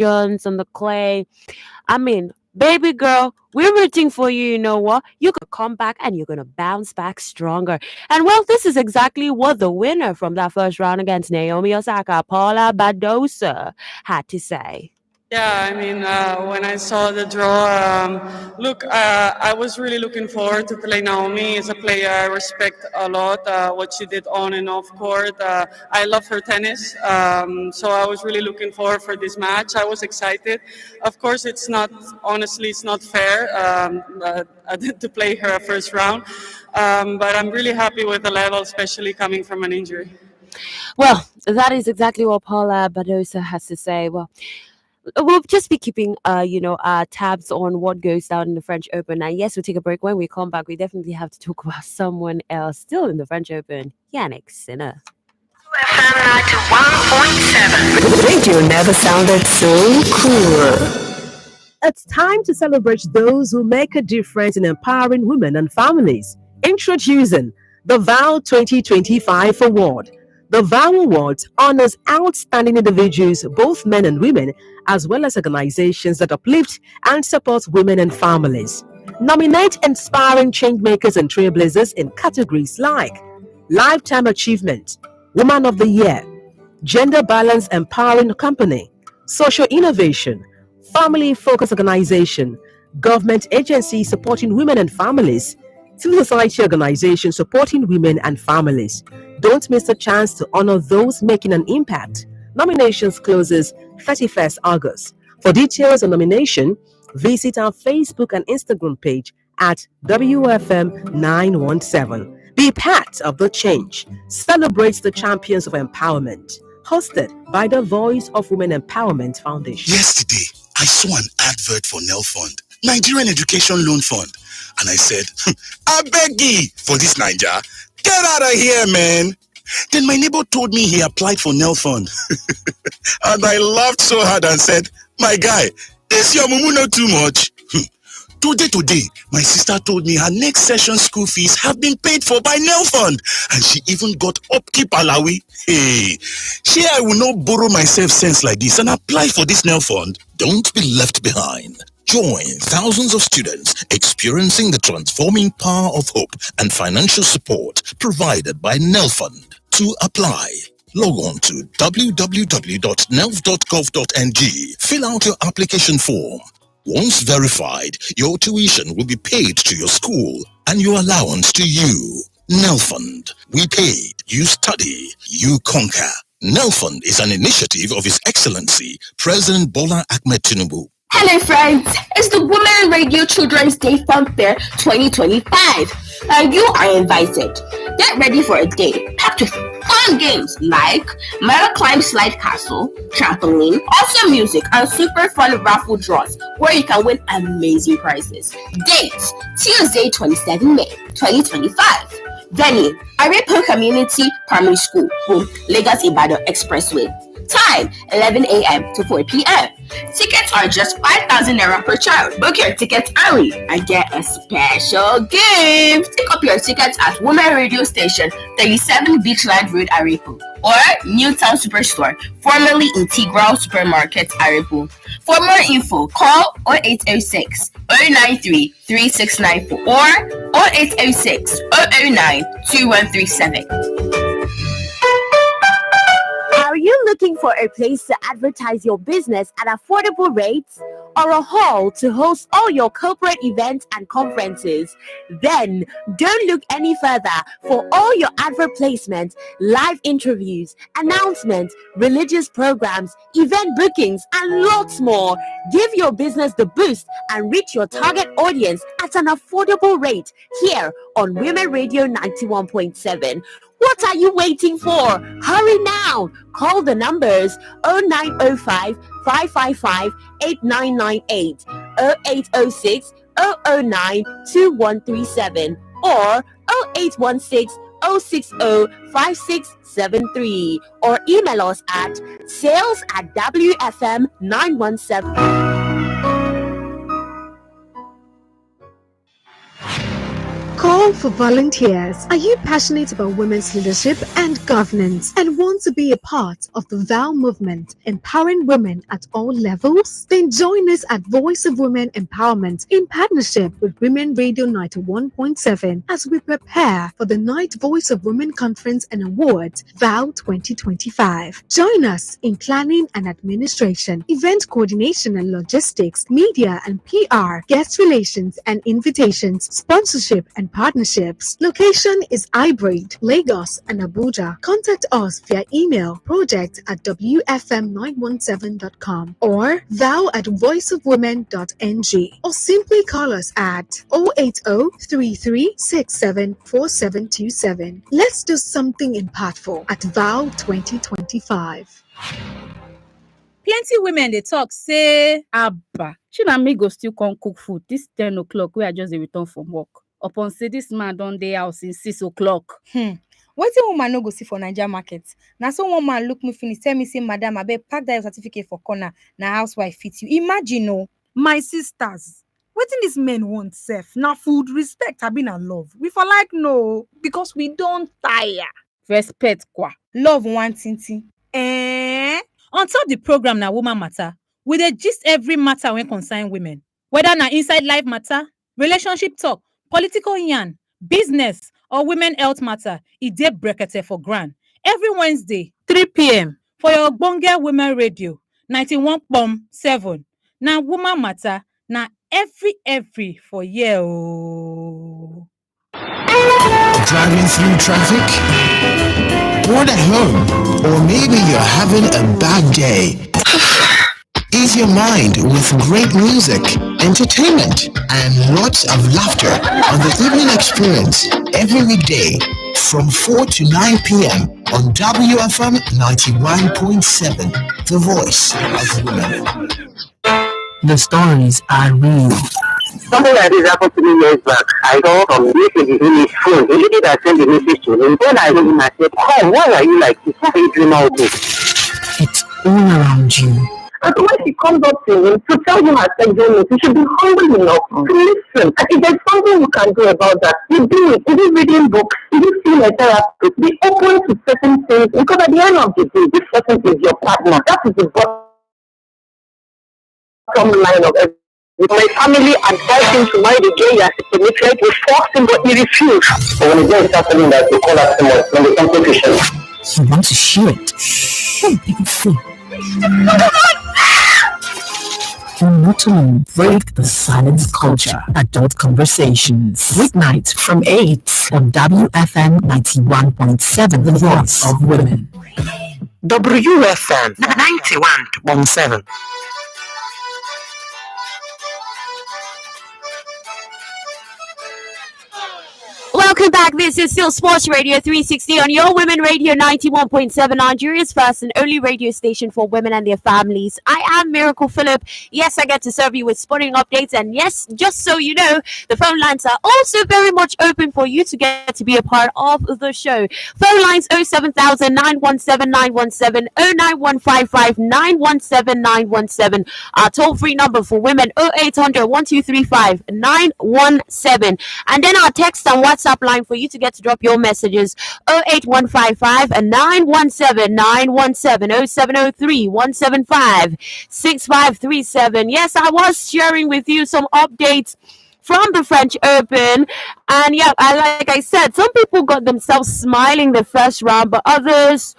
Jones on the clay. I mean, baby girl, we're rooting for you. You know what? You're going to come back and you're going to bounce back stronger. And well, this is exactly what the winner from that first round against Naomi Osaka, Paula Badosa, had to say. Yeah, I mean, when I saw the draw, look, I was really looking forward to play Naomi. As a player, I respect a lot what she did on and off court. I love her tennis, so I was really looking forward for this match. I was excited. Of course, honestly, it's not fair to play her first round, but I'm really happy with the level, especially coming from an injury. Well, that is exactly what Paula Badosa has to say. Well, we'll just be keeping tabs on what goes down in the French Open. And yes, we'll take a break. When we come back, we definitely have to talk about someone else still in the French Open, Yannick Sinner. FM 91.7. Radio never sounded so cool. It's time to celebrate those who make a difference in empowering women and families. Introducing the VOW 2025 Award. The VOW Award honors outstanding individuals, both men and women, as well as organizations that uplift and support women and families. Nominate inspiring changemakers and trailblazers in categories like Lifetime Achievement, Woman of the Year, Gender Balance Empowering Company, Social Innovation, Family Focused Organization, Government Agency Supporting Women and Families, Civil Society Organization Supporting Women and Families. Don't miss the chance to honor those making an impact. Nominations closes 31st August. For details on nomination, visit our Facebook and Instagram page at WFM917. Be part of the change. Celebrate the champions of empowerment. Hosted by the Voice of Women Empowerment Foundation. Yesterday, I saw an advert for Nel Fund, Nigerian Education Loan Fund. And I said, I beg ye for this Niger. Get out of here, man. Then my neighbor told me he applied for Nel Fund. And I laughed so hard and said, my guy, this your mumu not too much. Today, my sister told me her next session school fees have been paid for by Nel Fund. And she even got upkeep alawi. Hey, here I will not borrow myself sense like this and apply for this Nel Fund. Don't be left behind. Join thousands of students experiencing the transforming power of hope and financial support provided by Nelfund. To apply, log on to www.nelf.gov.ng. Fill out your application form. Once verified, your tuition will be paid to your school and your allowance to you. Nelfund. We paid. You study. You conquer. Nelfund is an initiative of His Excellency President Bola Ahmed Tinubu. Hello friends, it's the Women Radio Children's Day Fun Fair 2025 and you are invited. Get ready for a day packed with fun games like Meta Climb Slide Castle, trampoline, awesome music and super fun raffle draws where you can win amazing prizes. Date, Tuesday 27 May 2025. Venue, Arepo Community Primary School, home, Lagos Ibadan Expressway. Time, 11 a.m. to 4 p.m. Tickets are just 5,000 naira per child. Book your tickets early and get a special gift. Pick up your tickets at Women Radio Station, 37 Beachland Road, Arepo, or Newtown Superstore, formerly Integral Supermarket, Arepo. For more info, call 0806 093 3694 or 0806 009 2137. Are you looking for a place to advertise your business at affordable rates or a hall to host all your corporate events and conferences? Then don't look any further for all your advert placements, live interviews, announcements, religious programs, event bookings, and lots more. Give your business the boost and reach your target audience at an affordable rate here on Women Radio 91.7. What are you waiting for? Hurry now! Call the numbers 0905 555 8998, 0806 009 2137, or 0816 060 5673, or email us at sales@wfm917. Call for volunteers. Are you passionate about women's leadership and governance and want to be a part of the VOW movement, empowering women at all levels? Then join us at Voice of Women Empowerment in partnership with Women Radio 91.7 as we prepare for the Night Voice of Women Conference and Awards VOW 2025. Join us in planning and administration, event coordination and logistics, media and PR, guest relations and invitations, sponsorship and partnerships. Location is hybrid, Lagos and Abuja. Contact us via email project@wfm917.com or vow@voiceofwomen.ng or simply call us at 080-3367-4727. Let's do something impactful at VOW 2025. Plenty women they talk say abba shey na me go still come cook food this 10 o'clock wey I just dey return from work upon say this man don dey house since 6 o'clock. Wetin woman no go see for Naija market? Na so one man look me finish tell me say madam abeg pack that your certificate for corner na housewife fit you. Imagine o. My sisters, wetin dis men want sef na food, respect abi na love? We for like no because we don tire. Respect kwa. Love one tintin. On top the program na woman matter, we dey gist every matter wey concern women. Whether na inside life matter, relationship talk, political yarn, business or women health matter, e dey brekete for ground. Every Wednesday, 3 p.m. for your ogbonge women radio, 91.7. Na woman matter, na every for here o. Driving through traffic? Bored at home? Or maybe you're having a bad day? Ease your mind with great music, entertainment, and lots of laughter on the Evening Experience every weekday from 4 to 9 p.m. on WFM 91.7, the voice of women. The stories are real. Something like this happened to me years back. I saw from this in his phone. The lady that sent the message to him. When I heard him, I said, "Oh, why are you like this? Why are you doing all this?" It's all around you. And so when she comes up to him to tell him her sexual he should be humble enough to listen. And if there's something you can do about that, you do it. If you're reading books, if you feel a therapist, be open to certain things. Because at the end of the day, this person is your partner. That is the bottom line of everything. My family advised him to marry the girl he has penetrated. We forced him, but he refused. So when the girl starts telling that, they call us someone when they come to Christian. You want to share it? Let people see. You're not alone. Break the silence culture. Adult Conversations. Weeknights from 8 on WFM 91.7, the voice of women. WFM 91.7. Welcome back. This is still Sports Radio 360 on your Women Radio 91.7, Nigeria's first and only radio station for women and their families. I am Miracle Phillip. Yes, I get to serve you with sporting updates. And yes, just so you know, the phone lines are also very much open for you to get to be a part of the show. Phone lines 07000 917 917 09155 917 917. Our toll-free number for women 0800 1235 917. And then our text and WhatsApp line for you to get to drop your messages 08155 917 917 0703 175 6537. Yes, I was sharing with you some updates from the French Open, and yeah, like I said, some people got themselves smiling the first round, but others,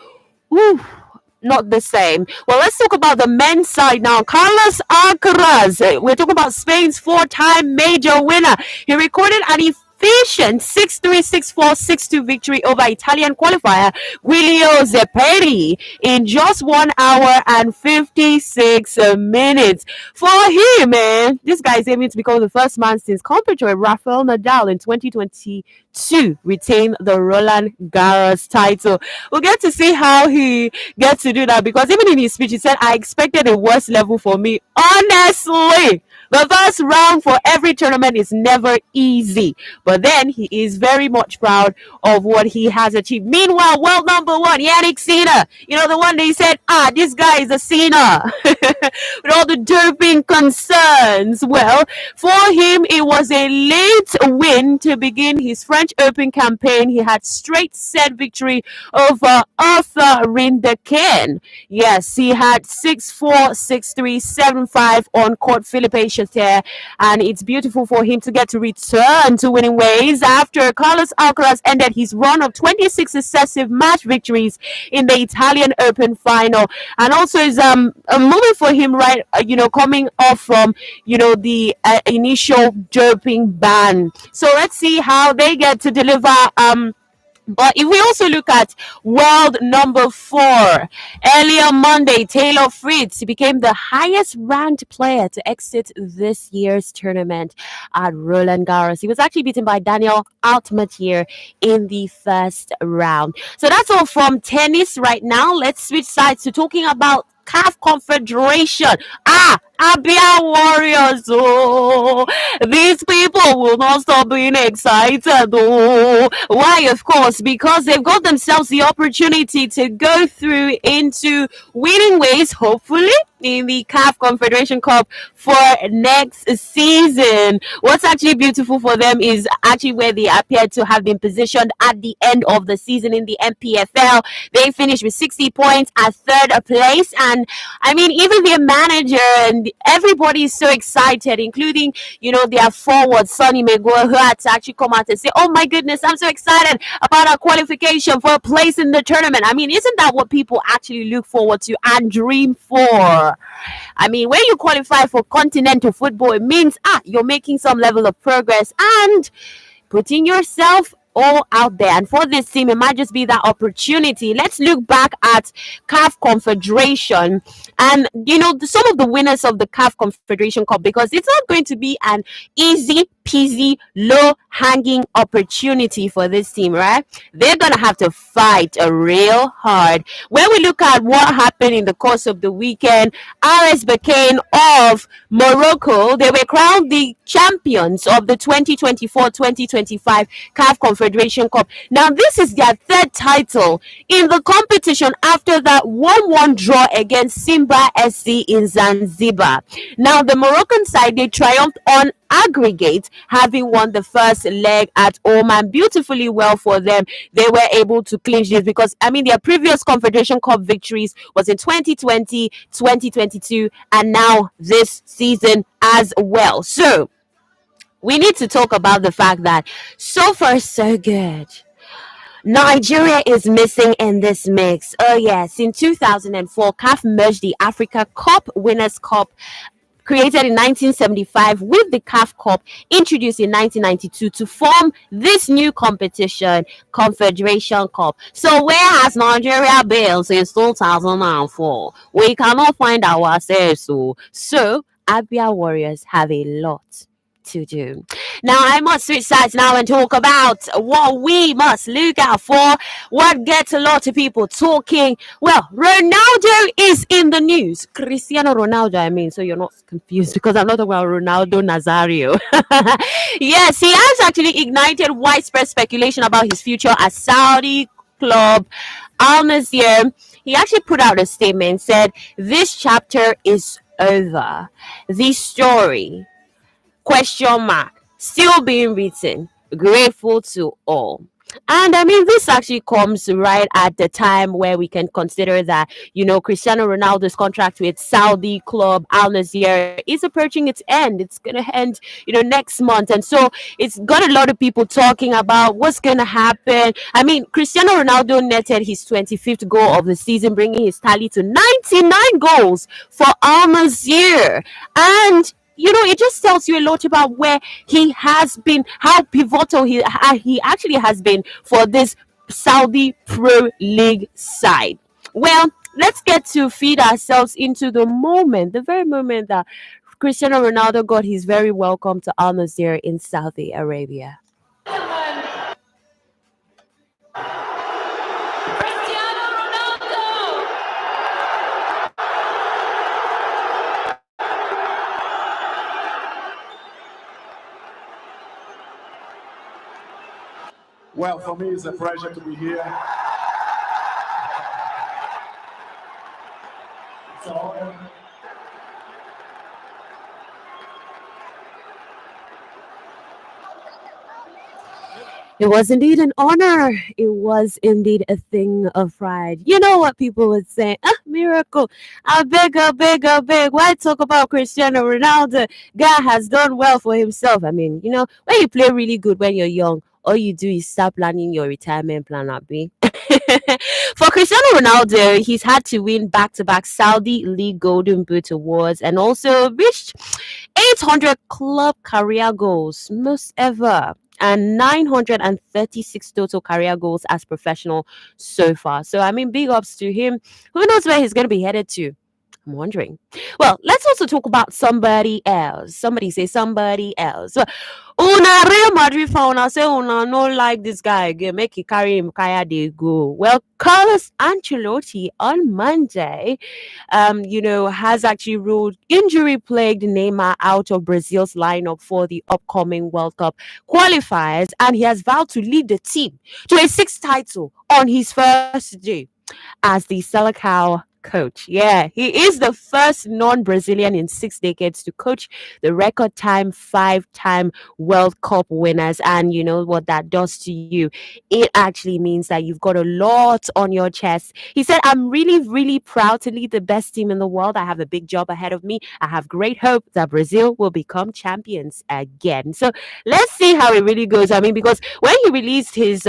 not the same. Well, let's talk about the men's side now. Carlos Alcaraz, we're talking about Spain's four-time major winner. He recorded an efficient 6-3, 6-4, 6-2 victory over Italian qualifier Giulio Zepperi in just 1 hour and 56 minutes. For him, man, this guy is aiming to become the first man since compared to Rafael Nadal in 2022 to retain the Roland Garros title. We'll get to see how he gets to do that, because even in his speech he said, I expected a worse level for me. Honestly, the first round for every tournament is never easy, but then he is very much proud of what he has achieved. Meanwhile, world number one, Yannick Sinner, the one they said, this guy is a sinner with all the doping concerns. Well, for him, it was a late win to begin his French Open campaign. He had straight set victory over Arthur Rinderkane. Yes, he had 6-4, 6-3, 7-5 on court Philippe Chater, and it's beautiful for him to get to return to winning ways after Carlos Alcaraz ended his run of 26 successive match victories in the Italian Open final. And also is a moment for him, right, coming off from the initial doping ban. So let's see how they get to deliver. But if we also look at world number 4, earlier Monday, Taylor Fritz became the highest ranked player to exit this year's tournament at Roland Garros. He was actually beaten by Daniel Altmaier in the first round. So that's all from tennis right now. Let's switch sides to talking about CAF Confederation. Abia Warriors, these people will not stop being excited. Why? Of course, because they've got themselves the opportunity to go through into winning ways, hopefully, in the CAF Confederation Cup for next season. What's actually beautiful for them is actually where they appear to have been positioned at the end of the season in the MPFL. They finished with 60 points at third place, and I mean, even their manager and everybody is so excited, including their forward Sonny Megua, who had to actually come out and say, oh my goodness, I'm so excited about our qualification for a place in the tournament. I mean, isn't that what people actually look forward to and dream for? I mean, when you qualify for continental football, it means you're making some level of progress and putting yourself all out there. And for this team, it might just be that opportunity. Let's look back at CAF Confederation and some of the winners of the CAF Confederation Cup, because it's not going to be an easy peasy, low hanging opportunity for this team, right? They're gonna have to fight real hard. When we look at what happened in the course of the weekend, RS Berkane of Morocco, they were crowned the champions of the 2024-2025 CAF Confederation Cup. Now, this is their third title in the competition after that 1-1 draw against Simba SC in Zanzibar. Now, the Moroccan side, they triumphed on aggregate, having won the first leg at Oman. Beautifully well for them. They were able to clinch this because, I mean, their previous Confederation Cup victories was in 2020, 2022, and now this season as well. So, we need to talk about the fact that so far so good. Nigeria is missing in this mix. Oh yes, in 2004, CAF merged the Africa Cup, Winners' Cup, created in 1975, with the CAF Cup introduced in 1992 to form this new competition, Confederation Cup. So where has Nigeria been since 2004? We cannot find ourselves. So Abia Warriors have a lot to do. Now I must switch sides now and talk about what we must look out for, what gets a lot of people talking. Well, Ronaldo is in the news. Cristiano Ronaldo, I mean, so you're not confused because I'm not talking about Ronaldo Nazario. Yes, he has actually ignited widespread speculation about his future at Saudi club Al Nassr. He actually put out a statement, said, "This chapter is over. The story question mark still being written. Grateful to all." And I mean, this actually comes right at the time where we can consider that, Cristiano Ronaldo's contract with Saudi club Al Nassr is approaching its end. It's going to end, next month. And so it's got a lot of people talking about what's going to happen. I mean, Cristiano Ronaldo netted his 25th goal of the season, bringing his tally to 99 goals for Al Nassr. And it just tells you a lot about where he has been, how pivotal he actually has been for this Saudi Pro League side. Well, let's get to feed ourselves into the very moment that Cristiano Ronaldo got his very welcome to Al Nassr in Saudi Arabia. Well, for me, it's a pleasure to be here. It's an honor. It was indeed an honor. It was indeed a thing of pride. You know what people would say? Ah, miracle. I beg, I beg, I beg. Why talk about Cristiano Ronaldo? Guy has done well for himself. I mean, when you play really good when you're young, all you do is start planning your retirement plan, Abi. For Cristiano Ronaldo, he's had to win back-to-back Saudi League Golden Boot awards and also reached 800 club career goals, most ever, and 936 total career goals as professional so far. So, I mean, big ups to him. Who knows where he's going to be headed to? I'm wondering. Well, let's also talk about somebody else. Somebody say somebody else. Una Real Madrid fan, una say una no like this guy again. Make he carry him, kaya they go. Well, Carlos Ancelotti on Monday, has actually ruled injury-plagued Neymar out of Brazil's lineup for the upcoming World Cup qualifiers, and he has vowed to lead the team to a sixth title on his first day as the Selecao coach. Yeah, he is the first non-Brazilian in 6 decades to coach the record time 5-time World Cup winners. And you know what that does to you? It actually means that you've got a lot on your chest. He said, I'm really, really proud to lead the best team in the world. I have a big job ahead of me. I have great hope that Brazil will become champions again. So let's see how it really goes. I mean, because when he released his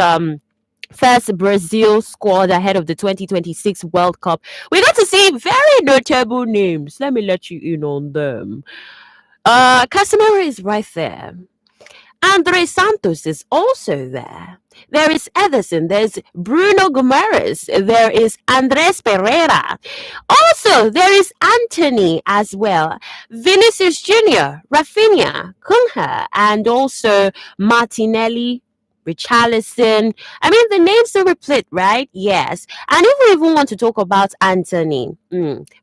first Brazil squad ahead of the 2026 World Cup, we got to see very notable names. Let me let you in on them. Casemiro is right there. Andre Santos is also there. There is Ederson. There's Bruno Guimaraes. There is Andres Pereira. Also, there is Anthony as well. Vinicius Jr., Rafinha, Cunha, and also Martinelli, Richarlison. I mean, the names are replete, right? Yes. And if we even want to talk about Anthony,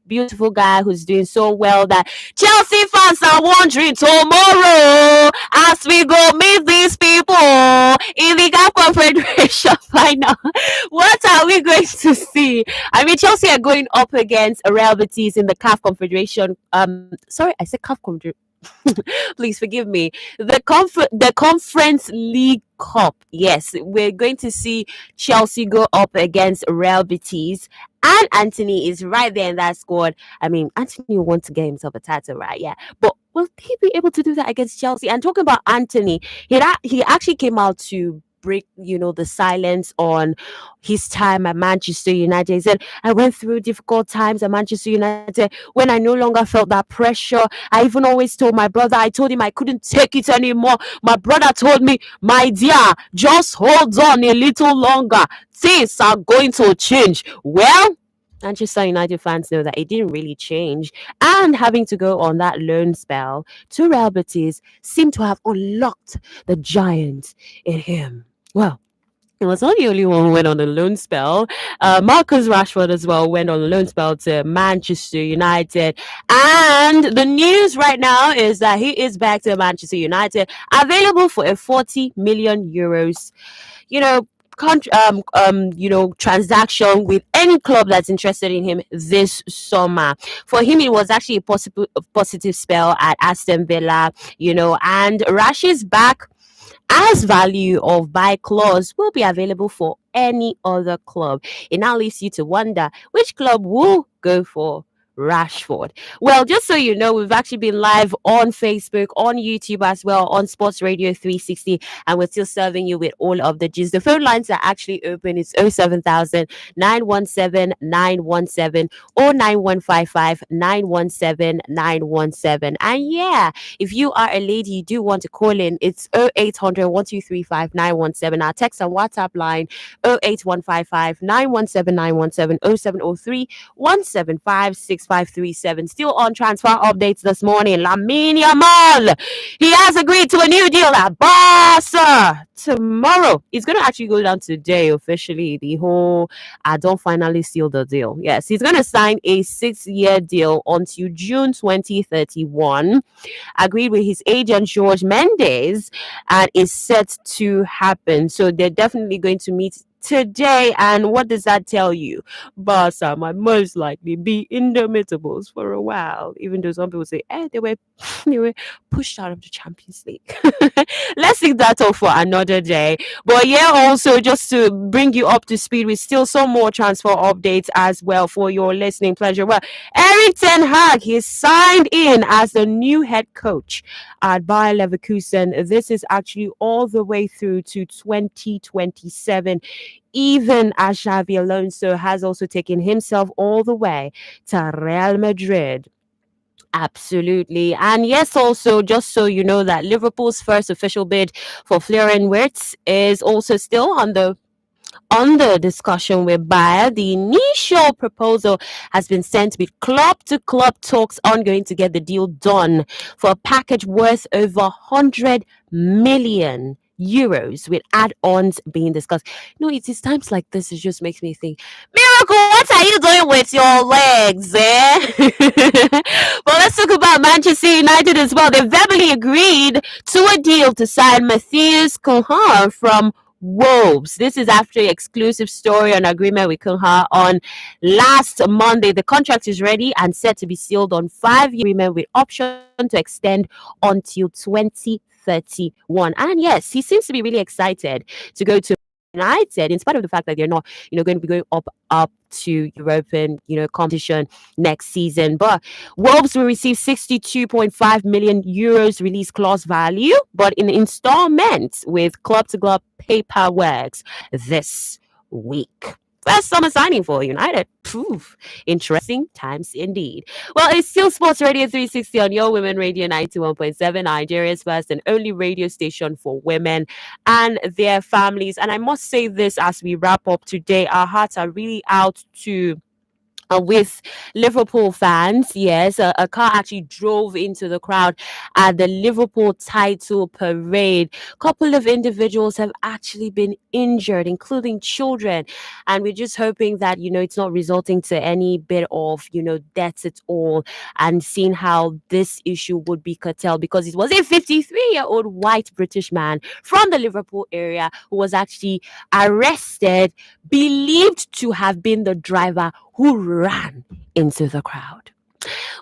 beautiful guy who's doing so well that Chelsea fans are wondering tomorrow as we go meet these people in the CAF Confederation final. What are we going to see? I mean, Chelsea are going up against Real Betis in the CAF Confederation. Sorry, I said CAF Confederation. Please forgive me. The Conference League Cup. Yes, we're going to see Chelsea go up against Real Betis, and Anthony is right there in that squad. I mean, Anthony wants to get himself a title, right? Yeah, but will he be able to do that against Chelsea? And talking about Anthony, he actually came out to break the silence on his time at Manchester United. He said, I went through difficult times at Manchester United when I no longer felt that pressure. I even always told my brother, I told him I couldn't take it anymore. My brother told me, my dear, just hold on a little longer. Things are going to change. Well, Manchester United fans know that it didn't really change, and having to go on that loan spell to Real Betis seemed to have unlocked the giant in him. Well, it was not the only one who went on a loan spell. Marcus Rashford as well went on a loan spell to Manchester United. And the news right now is that he is back to Manchester United, available for a 40 million euros, transaction with any club that's interested in him this summer. For him, it was actually a positive spell at Aston Villa, and Rash's back as value of buy clause will be available for any other club. It now leaves you to wonder which club will go for Rashford. Well, just so you know, we've actually been live on Facebook, on YouTube as well, on Sports Radio 360, and we're still serving you with all of the gist. The phone lines are actually open. It's 07000 917 917 or 9155 917 917. And yeah, if you are a lady, you do want to call in, it's 0800 1235 917. Our text and WhatsApp line 08155 917 917 0703 175 6537. Still on transfer updates this morning. Lamine Yamal, he has agreed to a new deal at Barca tomorrow. It's going to actually go down today officially. The whole I don't finally seal the deal. Yes, he's going to sign a 6-year deal until June 2031. Agreed with his agent George Mendes, and is set to happen. So they're definitely going to meet today. And what does that tell you? Barca might most likely be indomitables for a while, even though some people say they were they were pushed out of the Champions League. Let's leave that off for another day. But yeah, also just to bring you up to speed with still some more transfer updates as well for your listening pleasure. Well, Eric Ten Hag, he's signed in as the new head coach at Bayer Leverkusen. This is actually all the way through to 2027. Even as Xavi Alonso has also taken himself all the way to Real Madrid. Absolutely. And yes, also, just so you know that Liverpool's first official bid for Florian Wirtz is also still under discussion with Bayer. The initial proposal has been sent with club-to-club talks ongoing to get the deal done for a package worth over 100 million euros, with add-ons being discussed. It is times like this, it just makes me think, Miracle, what are you doing with your legs, But let's talk about Manchester United as well. They verbally agreed to a deal to sign Matthias Cunha from Wolves. This is after an exclusive story on agreement with Cunha on last Monday. The contract is ready and set to be sealed on 5-year agreement with option to extend until 2031. And yes, he seems to be really excited to go to United, in spite of the fact that they're not, going to be going up to European, competition next season. But Wolves will receive 62.5 million euros release clause value, but in installments with club-to-club paperwork this week. First summer signing for United. Poof. Interesting times indeed. Well, it's still Sports Radio 360 on your Women Radio 91.7, Nigeria's first and only radio station for women and their families. And I must say this as we wrap up today, our hearts are really out to with Liverpool fans. Yes, a car actually drove into the crowd at the Liverpool title parade. A couple of individuals have actually been injured, including children, and we're just hoping that it's not resulting to any bit of deaths at all, and seeing how this issue would be curtailed, because it was a 53-year-old white British man from the Liverpool area who was actually arrested, believed to have been the driver who ran into the crowd.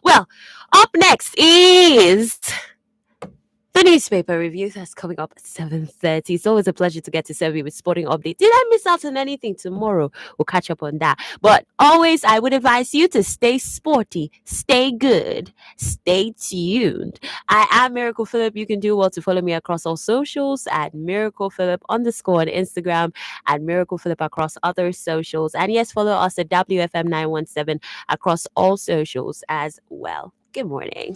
Well, up next is the newspaper review that's coming up at 7:30. It's always a pleasure to get to serve you with sporting updates. Did I miss out on anything tomorrow? We'll catch up on that. But always, I would advise you to stay sporty, stay good, stay tuned. I am Miracle Phillip. You can do well to follow me across all socials at Miracle Phillip _ on Instagram, and Miracle Phillip across other socials. And yes, follow us at WFM 917 across all socials as well. Good morning.